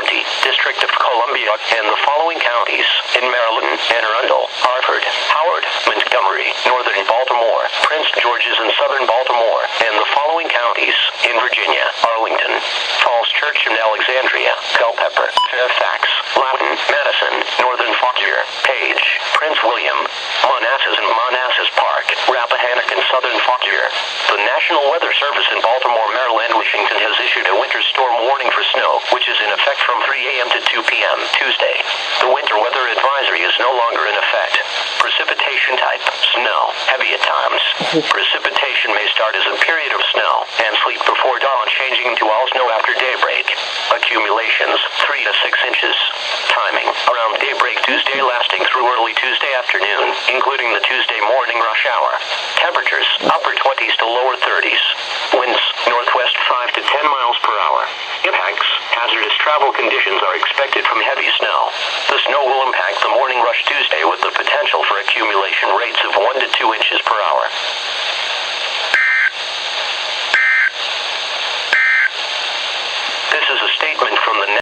County, District of Columbia, and the following counties in Maryland and Arundel, Harford, Howard, Montgomery, Northern Baltimore, Prince George's and Southern Baltimore, and the following counties in Virginia, Arlington, Falls Church and Alexandria, Culpeper, Fairfax, Loudoun, Madison, Northern Fauquier, Page, Prince William, Manassas and Manassas Park, Rappahannock and Southern Fauquier. The National Weather Service in Baltimore, Maryland, Washington has issued a winter storm warning for snow, which is in effect from 3 a.m. to 2 p.m. Tuesday. The winter weather advisory is no longer in effect. Precipitation type, snow, heavy at times. Precipitation may start as a period of snow and sleep before dawn, changing to all snow after daybreak. Accumulations, 3 to 6 inches. Timing, around daybreak Tuesday lasting through early Tuesday afternoon, including the Tuesday morning rush hour. Temperatures, upper 20s to lower 30s. Winds, northwest 5 to 10 miles per hour. Impacts, hazardous travel conditions are expected from heavy snow. The snow will impact the more